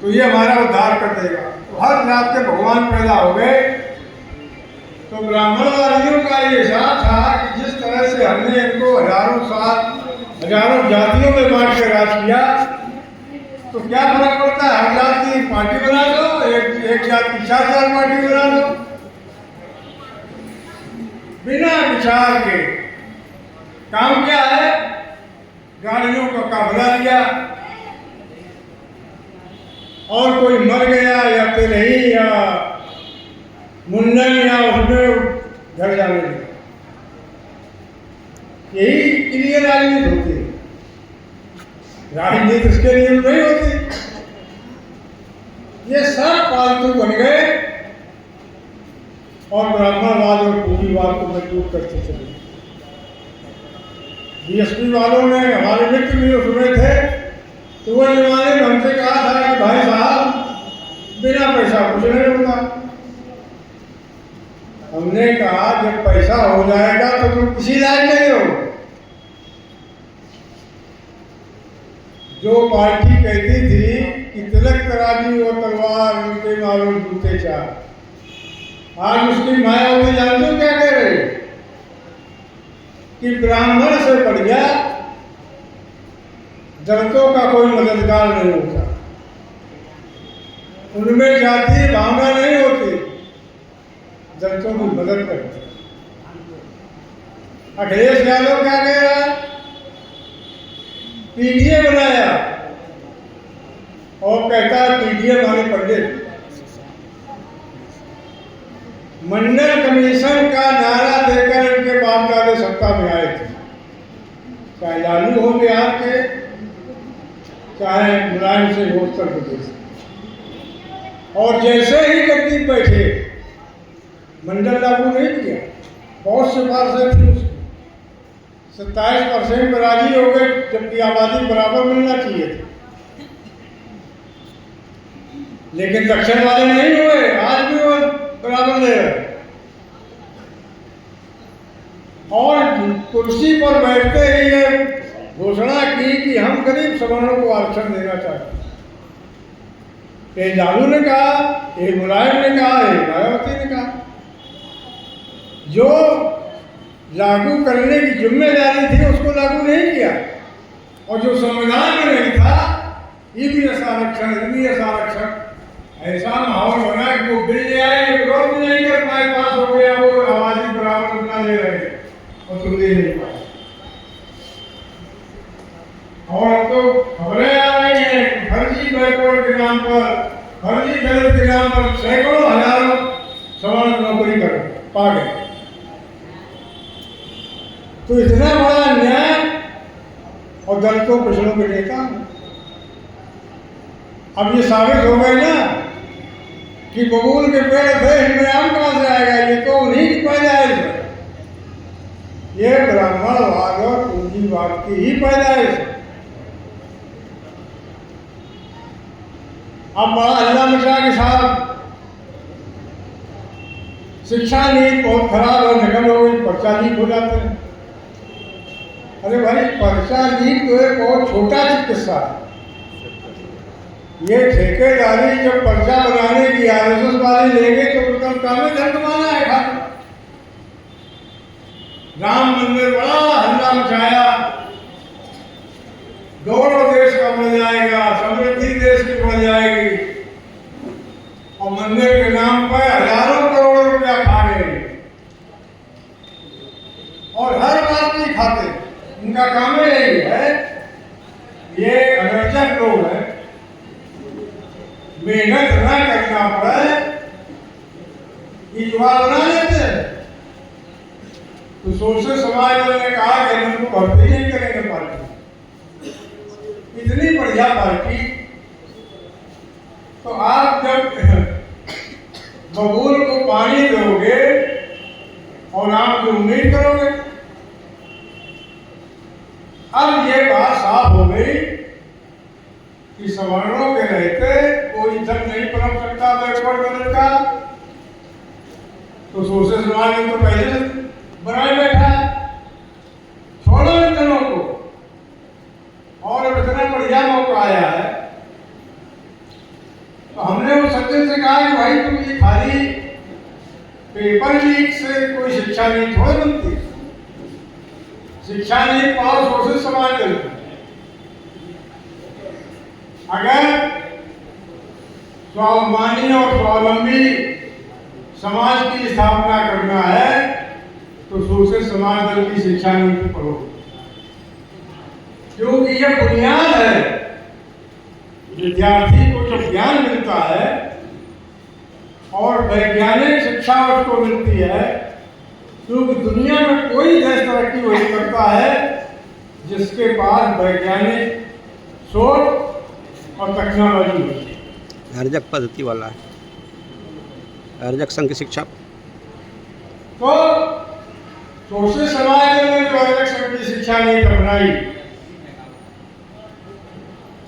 तो ये हमारा उद्धार कर देगा। तो हर जात के भगवान पैदा हो गए। तो ब्राह्मण वालियों का ये हिसाब था कि जिस तरह से हमने इनको हजारों जातियों में बांट के राज किया, तो क्या फर्क पड़ता है, हर जात की पार्टी बना दो, एक जात की 4 पार्टी बना दो, बिना विचार के। काम क्या है, गाड़ियों का काफिला लिया और कोई मर गया या तिलही या मुंडन या उसमें घर जाने लगा। यही के लिए राजनीति होती है। राजनीति उसके लिए नहीं होती। ये सब पालतू बन गए और ब्राह्मणवाद और पूंजीवाद को मजबूत करते चले। बीएसपी वालों ने, हमारे मित्र भी सुने थे, तो वो जमाने में हमसे कहा था कि भाई साहब बिना पैसा कुछ नहीं होता। हमने कहा जब पैसा हो जाएगा तो तुम किसी लायक नहीं हो। जो पार्टी कहती थी कि तिलक तराजू और तलवार उनके मालूम जूते चार, आज उसकी मायावती जानते हो क्या कह रहे कि ब्राह्मण से बढ़िया दलितों का कोई मददगार नहीं होता, उनमें जातीय भावना नहीं होती, दलितों की मदद करती। अखिलेश यादव क्या कह रहा है, पीडीए बनाया और कहता है पीडीए माने पंडित। मंडल कमीशन का नारा देकर इनके बाप दादे सत्ता में आए थे, चाहे लालू हो बिहार के, चाहे मुलायम सिंह हो उत्तर प्रदेश। और जैसे ही गद्दी बैठे मंडल लागू नहीं किया, बहुत सिफारिशें थी उसकी, 27% पर राजी हो गए, जबकि आबादी बराबर मिलना चाहिए था। लेकिन दक्षिण वाले नहीं हुए, आज भी वो बराबर ले रहे। और कुर्सी पर बैठते ही ये घोषणा की कि हम गरीब सवर्णों को आरक्षण देना चाहते हैं। ये लालू ने कहा, ये मुलायम ने कहा, ये मायावती ने कहा। जो लागू करने की जिम्मेदारी थी उसको लागू नहीं किया, और जो संविधान में नहीं था, ईवीएस आरक्षण, ईवीएस आरक्षण, ऐसा माहौल बना कि वो बिल ले आए, विरोध भी नहीं कर पाए, पास हो गया, वो आबादी बराबर उतना ले रहे थे और तुम दे नहीं पाए। और अब तो खबरें आ रही हैं, फर्जी बैकवर्ड के नाम पर, फर्जी दलित के नाम पर सैकड़ों हजारों सवर्ण नौकरी कर पा गए। तो इतना बड़ा अन्याय, और दलितों पिछड़ों के नेता। अब ये साबित हो गए ना कि बबूल के पेड़ थे, इनमें आम कहां से आएगा, ये तो उन्हीं की पैदाइश है। ये ब्राह्मणवाद और पूंजीवाद की ही पैदाइश है। अब बड़ा हल्ला मचा के साथ शिक्षा नीति बहुत खराब और निकल हो गई, पर्चा लीक हो जाते हैं। अरे भाई, पर्चा लीक तो एक बहुत छोटा किस्सा है। ये ठेकेदारी जब पर्चा बनाने की आरएसएस वाले लेंगे तो उनका काम धन कमाना है। खाली राम मंदिर बड़ा हल्ला मचाया, गौरव देश का बन जाएगा, समृद्धि देश की बन जाएगी, और मंदिर के नाम पर हजारों करोड़ रुपया खा गए। और हर बात नहीं खाते, उनका काम यही है। ये अनर्चक लोग हैं, मेहनत न करना पड़े, युवा बना लेते हैं। तो सोशल समाज वालों ने कहा कि हम उनको भर्ती नहीं करेंगे पार्टी, इतनी बढ़िया पार्टी। तो आप जब बबूल को पानी दोगे और आप जो उम्मीद करोगे, अब ये बात साफ हो गई कि सवर्णों के रहते कोई धन नहीं पनप सकता बैकवर्ड कलर का। तो सोशल समाज ने तो पहले से बनाए बैठा है, छोड़ो इन जनों को। और अब इतना बढ़िया मौका आया है तो हमने वो सज्जन से कहा कि भाई तुम ये खाली पेपर लीक से कोई शिक्षा नीति थोड़ी बनती। शिक्षा नीति पास सोशल समाज चलती। अगर स्वाभिमानी और स्वावलंबी समाज की स्थापना करना है तो सोशल समाज दल की शिक्षा नीति पढ़ो, क्योंकि यह बुनियाद है। विद्यार्थी को जो ज्ञान मिलता है और वैज्ञानिक शिक्षा उसको मिलती है, क्योंकि दुनिया में कोई देश तरक्की वही करता है जिसके पास वैज्ञानिक सोच और टेक्नोलॉजी होती है। अर्जक पद्धति वाला है, अर्जक संघ की शिक्षा। तो सोशल समाज में जो अर्जक संघ की शिक्षा नहीं अपनाई,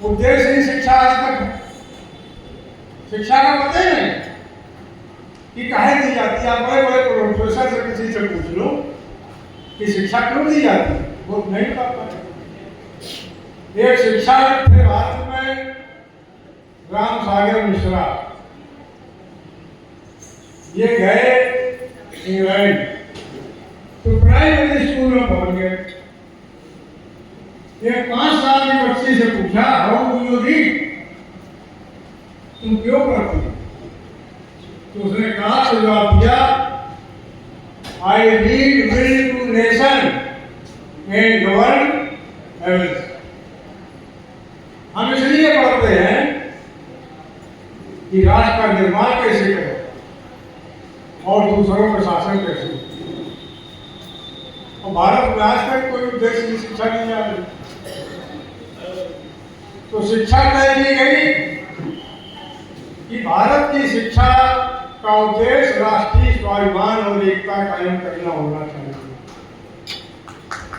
उद्देश्य ही शिक्षा आज तक शिक्षा का पता ही नहीं कि काहे दी जाती है। आप बड़े बड़े प्रोफेसर से किसी से पूछ लो कि शिक्षा क्यों दी जाती है, वो नहीं बता पाते। एक शिक्षा थे भारत में राम सागर मिश्रा, ये गए इंग्लैंड तो प्राइमरी स्कूल में पहुंच गए। एक 5 साल की बच्ची से पूछा, हाउ डू यू रीड, तुम क्यों पढ़ती हो? तो उसने कहा, जवाब दिया, I read will to nation and govern evils. हम इसलिए पढ़ते हैं कि राष्ट्र का निर्माण कैसे करें और दूसरों का शासन कैसे। और भारत में आज तक कोई उद्देश्य की शिक्षा नहीं आ रही। तो शिक्षा तय की गई कि भारत की शिक्षा का उद्देश्य राष्ट्रीय स्वाभिमान और एकता कायम करना होना चाहिए।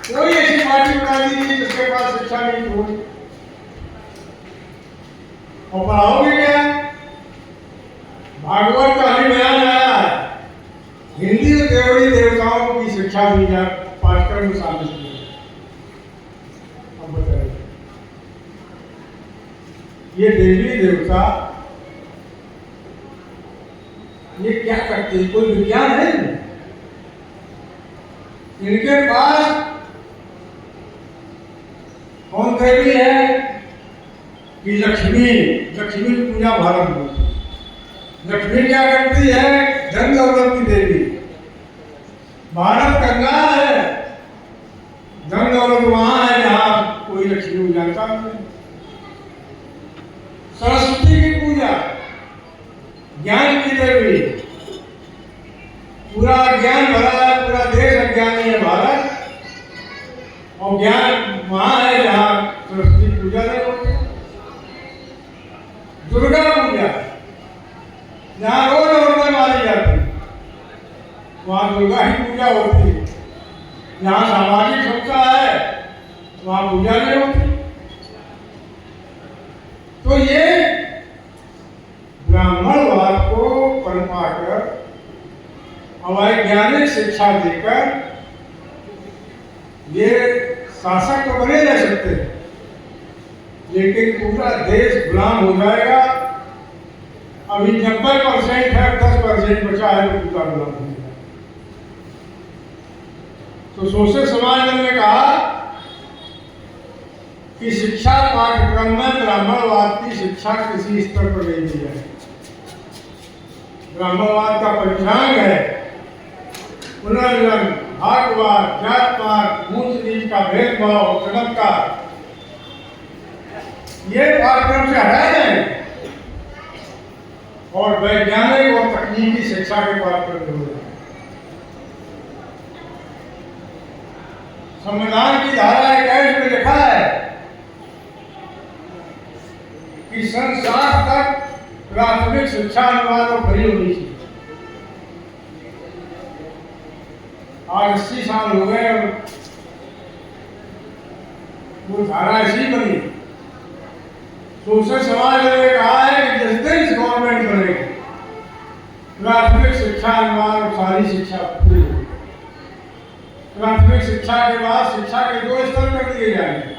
कोई ऐसी पार्टी बना दी नहीं जिसके पास शिक्षा नहीं हो। और पढ़ाओगे क्या? भागवत का ही बयान आया है, हिंदी और देवी देवताओं की शिक्षा दी जाए, पाठ्यक्रम में शामिल किया। अब बताइए, ये देवी देवता ये क्या करते हैं? कोई विज्ञान है इनके पास? कौन देवी है कि लक्ष्मी की पूजा भारत में। लक्ष्मी क्या करती है? धन दौलत की देवी। भारत गंगा है, धन दौलत वहां है जहां कोई लक्ष्मी जानता नहीं। सरस्वती की पूजा, ज्ञान की देवी। पूरा ज्ञान भरा है, पूरा देश अज्ञानी है भारत, और ज्ञान वहां है जहां सरस्वती पूजा नहीं होती। दुर्गा पूजा, जहां रोज औरतें मारी जाती, वहां दुर्गा ही पूजा होती है। जहां सामाजिक समता है वहां पूजा नहीं होती। तो ये ब्राह्मणवाद को पनपा कर अवैज्ञानिक शिक्षा देकर ये शासक तो बने रह सकते हैं, लेकिन पूरा देश गुलाम हो जाएगा। अभी 90% है, 10% बचा है तो पूरा गुलाम हो जाएगा। तो सोशल समाज ने कहा कि शिक्षा पाठ्यक्रम में ब्राह्मणवाद की शिक्षा किसी स्तर पर नहीं दी जाए। ब्राह्मणवाद का पंचांग है पुनर्जन्म, भागवाद, जातपात, ऊंच नीच का भेदभाव, चमत्कार, ये पाठ्यक्रम से हटाए जाए और वैज्ञानिक और तकनीकी शिक्षा के पाठ्यक्रम हो जाए। संविधान की धारा 21 में लिखा है कि सन 60 तक प्राथमिक शिक्षा अनिवार्य और फ्री होनी चाहिए। आज 80 साल हो गए और वो धारा ऐसी बनी। सोशल समाज ने कहा है कि जिस दिन गवर्नमेंट बनेगी प्राथमिक शिक्षा अनिवार्य और सारी शिक्षा फ्री होगी। प्राथमिक शिक्षा के बाद शिक्षा के 2 स्तर कर दिए जाएंगे,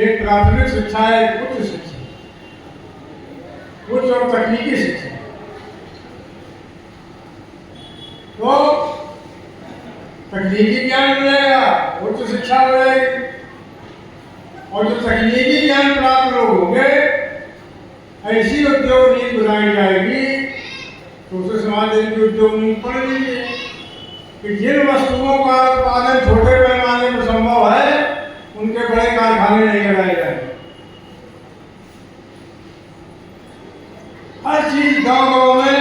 एक प्राथमिक शिक्षा है, एक उच्च शिक्षा। उच्च और तकनीकी शिक्षा। तो तकनीकी ज्ञान मिलेगा, उच्च शिक्षा मिलेगी, और जो तकनीकी ज्ञान प्राप्त लोग होंगे, ऐसी उद्योग नीति बनाई जाएगी। तो उसे समाज की उद्योग नीति पढ़ लीजिए कि जिन वस्तुओं का उत्पादन छोटे पैमाने पर संभव है, उनके बड़े कारखाने नहीं लगाए जाएंगे। हर चीज गांव-गांव में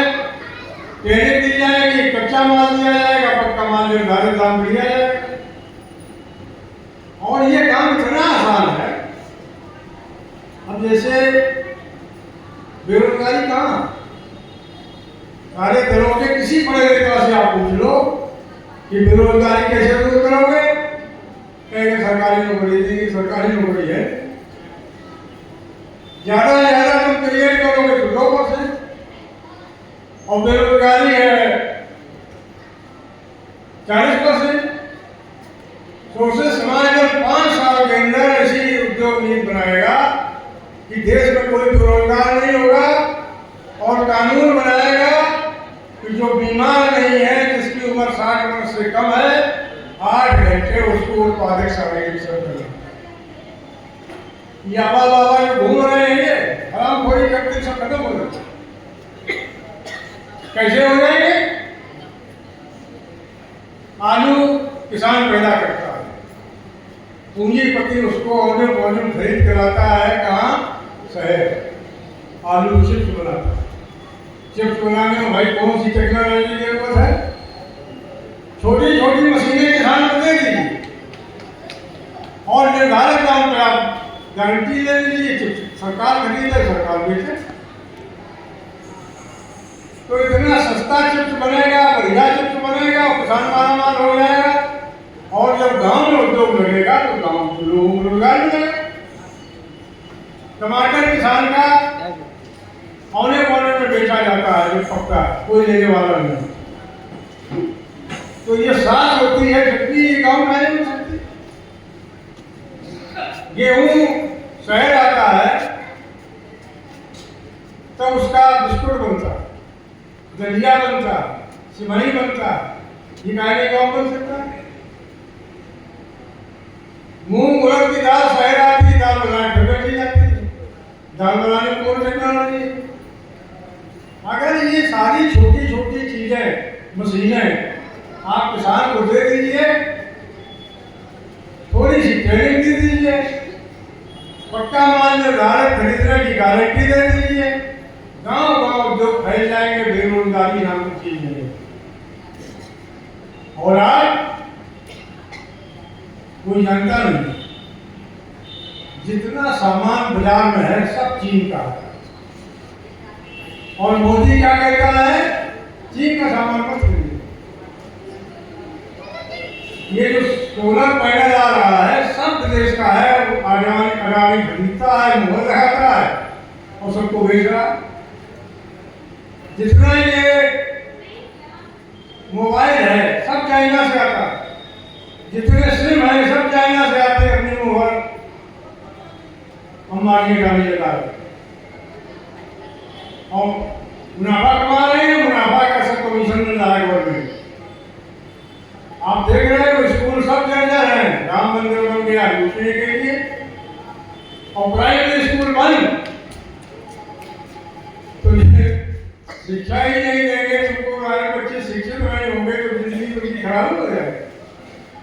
ट्रेनिंग दी जाएगी, कच्चा माल दिया जाएगा, पक्का माल निर्धारित दाम दिया जाएगा। और ये काम इतना आसान है। अब जैसे बेरोजगारी कहाँ, सारे घरों के किसी पढ़े लिखे से आप पूछ लो कि बेरोजगारी कैसे दूर करोगे, कहेंगे सरकारी नौकरी देंगे। सरकारी नौकरी है, ज्यादा से ज्यादा तुम क्रिएट करोगे तो 2%, और बेरोजगारी है 40%। तो उसे समाज जब 5 साल के अंदर ऐसी उद्योग नीति बनाएगा कि देश में कोई बेरोजगार नहीं होगा, और कानून बनाएगा कि जो बीमार नहीं है, जिसकी उम्र 60 वर्ष से कम है, 8 घंटे उसको उत्पादक शारीरिक श्रम करना। ये बाबा जो घूम रहे हैं, हरामखोरी करते सब खत्म हो जाते। कैसे हो जाएंगे? आलू किसान पैदा करता है, पूंजीपति उसको ऑर्डर वॉल्यूम खरीद कराता है, कहाँ? शहर। आलू चिप्स बनाता है। चिप्स बनाने में भाई कौन सी टेक्नोलॉजी की जरूरत है? छोटी छोटी मशीनें किसान को दे दीजिए और निर्धारित दाम पर आप गारंटी ले लीजिए, चिप्स सरकार खरीदे, सरकार बेचे। तो इतना सस्ता चिप्स बनेगा, बढ़िया चिप्स बनेगा, और किसान मालामाल हो जाएगा। और जब गांव में उद्योग लगेगा तो गांव के लोगों को रोजगार मिलेगा। टमाटर किसान का औने पौने में बेचा जाता है, जो पक्का कोई लेने वाला नहीं। तो ये साथ होती है, जबकि ये गांव में नहीं हो सकती। गेहूं शहर आता है तो उसका बिस्कुट बनता, दलिया बनता, सिमई बनता, ये गाय गांव बन सकता है। मूंग उड़द की दाल शहर आती है, दाल बनाने घर बैठी जाती है। दाल बनाने में कौन टेक्नोलॉजी? अगर ये सारी छोटी छोटी चीजें, मशीनें आप किसान को दे दीजिए, थोड़ी सी ट्रेनिंग दे दीजिए, पक्का माल निर्धारित खरीदने की गारंटी दे दीजिए, गांव गांव उद्योग फैल जाएंगे, बेरोजगारी नाम की चीज नहीं। और आज कोई जानता नहीं, जितना सामान बाजार में है सब चीन का है। और मोदी क्या कहता है? चीन का सामान मत खरीदो। ये जो सोलर पैनल आ रहा है सब देश का है, अडानी खरीदता है, मोहर लगाता है और सबको बेच रहा है। जितना ये मोबाइल है सब चाइना से आता है, जितने सिम है सब चाइना से आते हैं। अपनी मोहर हम मार्केट आने लगा और मुनाफा कमा रहे हैं, मुनाफा का सब कमीशन मिल रहा है गवर्नमेंट। आप देख रहे हो स्कूल सब जगह हैं, राम मंदिर बन गया दूसरे के लिए, और प्राइवेट स्कूल बंद। तो शिक्षा ही नहीं देंगे तुमको, हमारे बच्चे शिक्षित नहीं होंगे तो जिंदगी उनकी खराब हो जाएगी।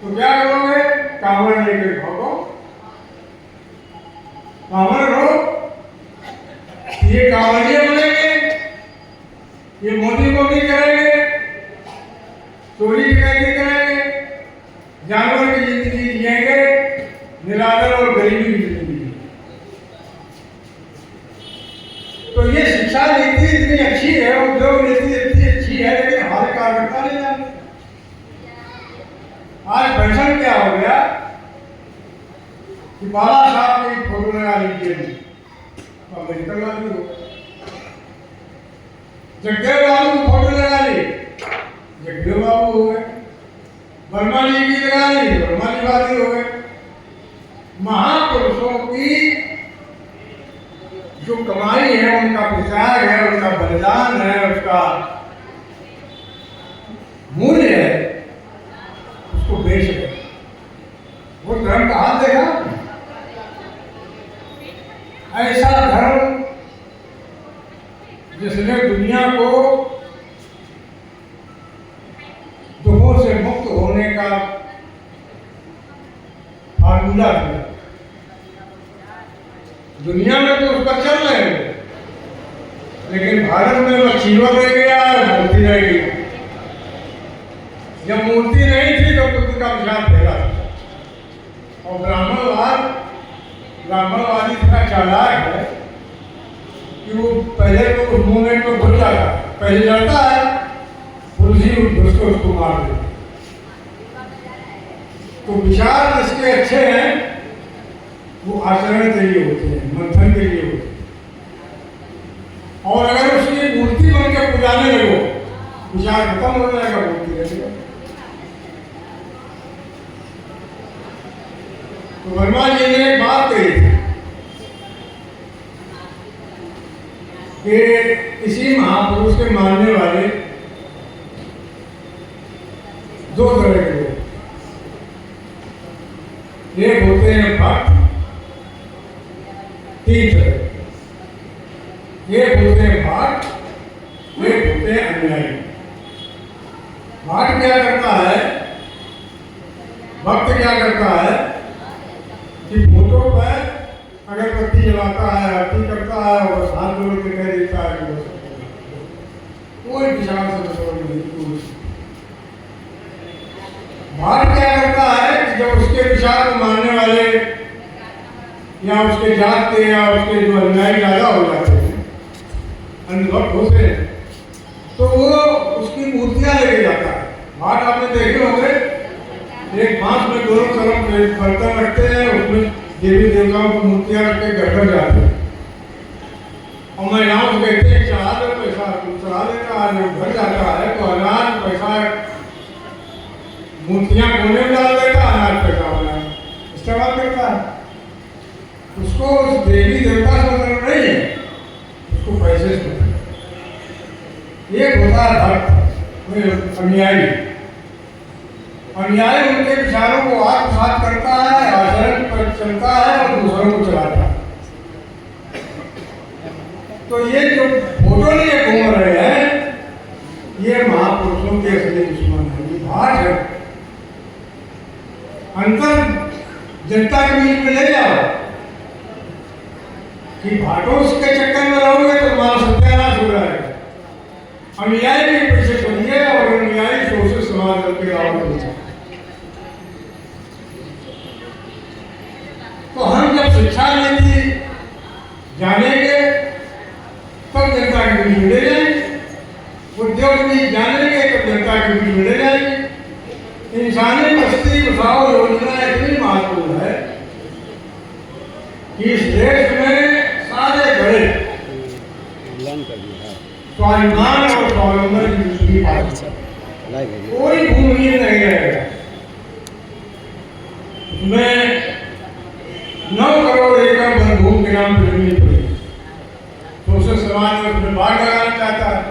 तो क्या करोगे? कांवड़ लेकर भागो, कांवड़ रहो। ये कांवड़िए बनेंगे, ये मोदी करेंगे, चोरी डकैती करेंगे, जानवर की जिंदगी जिएंगे, निरादर और गरीबी की जिंदगी। तो ये शिक्षा नीति इतनी अच्छी है, उद्योग नीति इतनी अच्छी है, लेकिन हमारे कार्यकर्ता नहीं जानते। आज फैशन क्या हो गया कि बाबा साहब की फोटो लगा लीजिए, अम्बेडकर लागू हो, जगदेव बाबू की फोटो लगा ली, जगदेव बाबू हो गए, वर्मा जी की लगा ली, वर्मा जी वादी हो गए। महापुरुषों की जो कमाई है, उनका प्रचार है, उनका बलिदान है, उसका मूल्य है, उसको बेच दे। वो धर्म का हाथ देखा, ऐसा धर्म जिसने दुनिया को दुखों से मुक्त होने का फार्मूला दिया। दुनिया में तो उसका चल रहे हैं, लेकिन भारत में वो चीवा रह गया और मूर्ति रह गई। जब मूर्ति नहीं थी तो बुद्ध का विचार फैला। और ब्राह्मणवादी इतना चालाक है कि वो पहले तो उस मूवमेंट को भूल जाता, पहले लड़ता है, पुलिस उसको मार देता। तो विचार जिसके अच्छे हैं वो आचरण के लिए होते हैं, मंथन के लिए होते हैं। और अगर उसकी मूर्ति बन के पुजाने लगो, विचार खत्म हो जाएगा, मूर्ति रहेगा। तो वर्मा जी ने एक बात कही थी कि इसी महापुरुष के मानने वाले दो तरह के लोग, एक होते हैं भक्त, तीन तरह, एक होते हैं भक्त, एक होते हैं अनुयायी। भक्त क्या करता है, भक्त क्या करता है कि फोटो पर अगरबत्ती जलाता है, आरती करता है और बस हाथ जोड़ के कह देता है कि कोई विचार से बसोड़ नहीं। भक्त क्या करता है कि जब उसके विचार को मानने वाले या उसके जात के या उसके जो अनुयायी ज्यादा हो जाते हैं, अंधभक्त होते हैं, तो वो उसकी मूर्तियां लेके जाता है। भक्त आपने देखे होंगे, एक बांस में दोनों तरफ बर्तन रखते हैं, उसमें देवी देवताओं की मूर्तियां रख के घर जाते हैं। और महिलाओं को कहते हैं चढ़ा दो पैसा, तुम चढ़ा देता है। जब घर जाता है तो अनाज पैसा मूर्तियां कोने में डाल देता, अनाज पैसा वाला इस्तेमाल करता है। उसको उस देवी देवता से मतलब नहीं है, उसको पैसे से मतलब। एक होता है भक्त, अनुयायी। अनुयायी उनके विचारों को आत्मसात करता है, आचरण पर चलता है और दूसरों को चलाता है। तो ये जो फोटो लिए घूम रहे हैं, ये महापुरुषों के असली दुश्मन है, ये भाट है। अंतर जनता के बीच में ले जाओ कि भाटों के चक्कर में रहोगे तो तुम्हारा सत्यानाश हो जाएगा। अनुयायी के पीछे चलिए और अनुयायी सोचे समाज करके आओगे। तो हम जब शिक्षा नीति जानेंगे तब जनता के बीच मिले जाएंगे, उद्योग नीति जानेंगे तब जनता के बीच मिले जाएंगे। इंसानी बस्ती बसाओ योजना इतनी महत्वपूर्ण है कि इस देश में सारे बड़े स्वाभिमान और स्वावलंबन की जिंदगी पाएंगे, कोई भूमिहीन नहीं रहेगा। उसमें 9 करोड़ एकड़ वन भूमि के नाम पर जमीन पड़ी। सोशल समाज में उसमें बाढ़ लगाना चाहता है,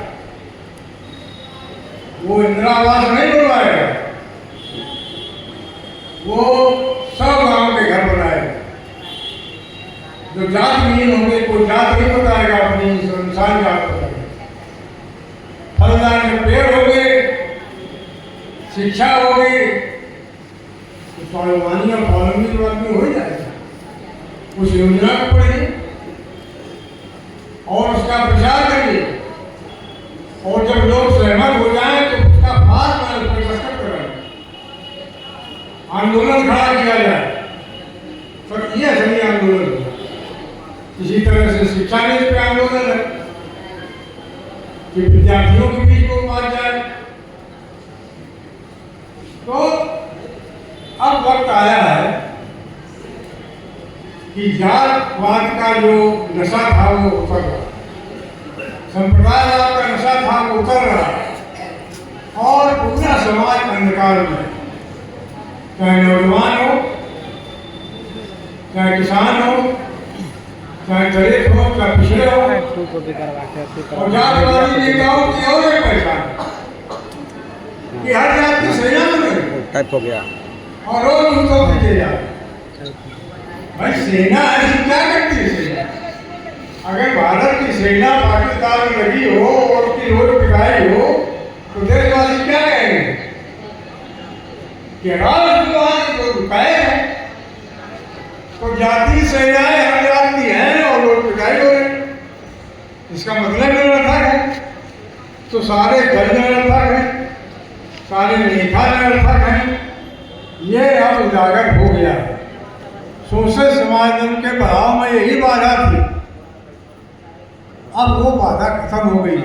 वो इंदिरा आवास नहीं बनवाएगा, वो 100 गांव के घर बनाएगा। जो जातहीन होंगे, कोई जात नहीं बताएगा, अपनी इंसान जात बताएगा। फलदार में पेड़ होंगे, शिक्षा होगी, तो स्वाभिमानी और स्वावलंबी जो आदमी हो जाएगा। उस योजना को पढ़िए और उसका प्रचार करिए, और जब लोग सहमत हो जाएं तो उसका बाद में प्रदर्शन कराएं, आंदोलन खड़ा किया जाए। पर यह सही आंदोलन है। इसी तरह से शिक्षा नीति पे आंदोलन है कि विद्यार्थियों के बीच को बात जाए। तो अब वक्त आया है कि जातवाद का जो नशा था वो उतर रहा, संप्रदायवाद का नशा था वो उतर रहा, और पूरा समाज अंधकार में, चाहे नौजवान हो, चाहे किसान हो, चाहे दलित हो, चाहे पिछड़े हो, और जातिवादी नेताओं की और एक पहचान कि हर जाति सेना में रहे टाइप हो गया। और रोज उनको पीछे जाए। भाई सेना ऐसी क्या करती है सेना? अगर भारत की सेना पाकिस्तान में लगी हो और उसकी रोज पिटाई हो तो देशवासी क्या कहेंगे कि राष्ट्र रुकाए हैं? तो जाति सेनाएं हर जाति हैं और रोज पिटाई हो रही, इसका मतलब निरर्थक है। तो सारे दल निरर्थक हैं, सारे नेता निरर्थक हैं। ये अब उजागर हो गया है। सोशल समाजवाद के बढ़ाव में यही बाधा थी, अब वो बाधा खत्म हो गई है।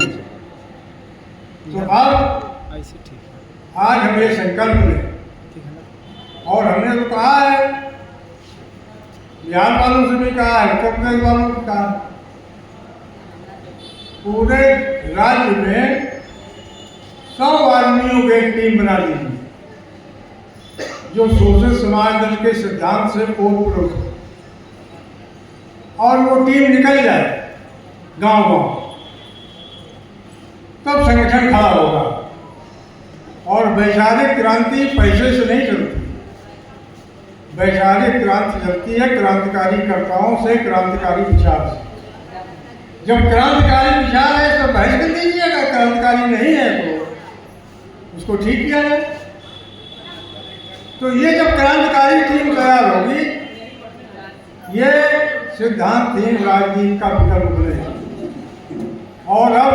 तो अब आज हम ये संकल्प लें और हमने तो कहा है, बिहार वालों से भी कहा है, उत्तर प्रदेश वालों से कहा, पूरे राज्य में 100 आदमियों की एक टीम बना दी जो सोशल समाज दल के सिद्धांत से ओतप्रोत हो, और वो टीम निकल जाए गांव-गांव, तब संगठन खड़ा होगा। और वैचारिक क्रांति पैसे से नहीं चलती, वैचारिक क्रांति चलती है क्रांतिकारी कर्ताओं से, क्रांतिकारी विचार से। जब क्रांतिकारी विचार है तो बहस कर दीजिएगा, क्रांतिकारी नहीं है तो उसको ठीक किया जाए। तो ये जब क्रांतिकारी टीम तैयार होगी, ये सिद्धांतहीन राजनीति का विकल्प बनेगा। और अब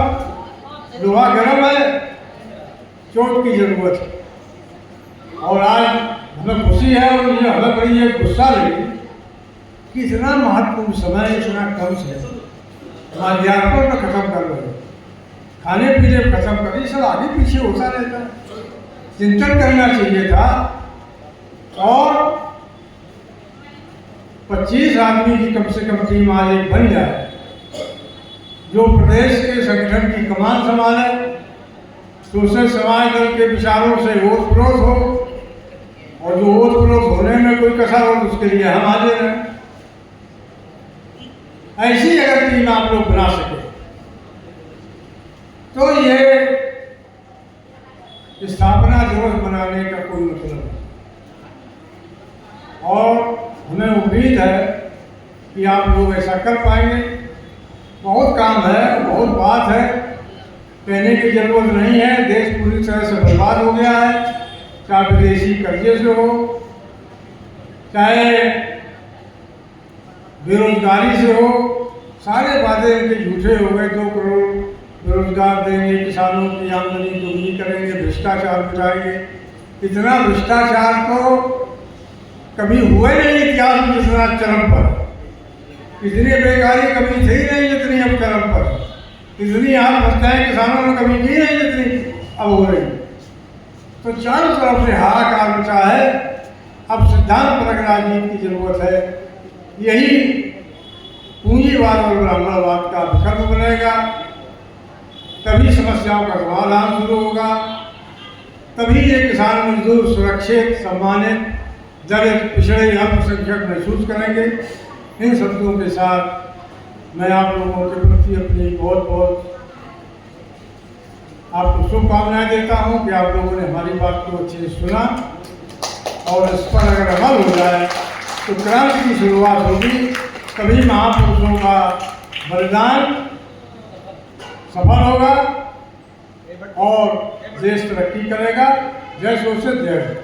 लोहा गर्म है, चोट की जरूरत है। और आज हमें खुशी है और ये हमें बड़ी ये गुस्सा लगी कि इतना महत्वपूर्ण समय इतना कम से माध्यात्मक में खत्म कर रहे, खाने पीने में खत्म कर रही, सब आगे पीछे होता रहता। चिंतन करना चाहिए था। और 25 आदमी की कम से कम टीम आज एक बन जाए जो प्रदेश के संगठन की कमान संभाले, सोशल समाज दल के विचारों से ओतप्रोत हो, और जो ओतप्रोत होने में कोई कसर हो तो उसके लिए हम हाजिर हैं। ऐसी अगर टीम आप लोग बना सके तो ये स्थापना दिवस मनाने का कोई मतलब नहीं। और हमें उम्मीद है कि आप लोग ऐसा कर पाएंगे। बहुत काम है, बहुत बात है, कहने की जरूरत नहीं है। देश पूरी तरह से बर्बाद हो गया है, चाहे विदेशी कर्जे से हो, चाहे बेरोजगारी से हो। सारे वादे इनके झूठे हो गए। 2 करोड़ रोजगार देंगे, किसानों की आमदनी दोगुनी करेंगे, भ्रष्टाचार मिटाएंगे। इतना भ्रष्टाचार तो कभी हुआ ही नहीं इतिहास में जितना चरम पर। इतनी बेकारी कभी थी नहीं जितनी अब चरम पर। इतनी आत्महत्याएं किसानों ने कभी की नहीं जितनी अब हो रही। तो चारों तरफ से हाहाकार मचा है। अब सिद्धांत परक राजनीति की जरूरत है। यही पूंजीवाद और ब्राह्मणवाद का विकल्प बनेगा। तभी समस्याओं का समाधान शुरू होगा। तभी ये किसान मजदूर सुरक्षित, सम्मानित, दलित, पिछड़े, अल्पसंख्यक महसूस करेंगे। इन शब्दों के साथ मैं आप लोगों के प्रति अपनी बहुत बहुत आपको शुभकामनाएं देता हूं कि आप लोगों ने हमारी बात को अच्छे से सुना और इस पर अगर अमल हो जाए तो क्रांति की शुरुआत होगी। तभी महापुरुषों का बलिदान सफल होगा और देश तरक्की करेगा। जय सोशल जय।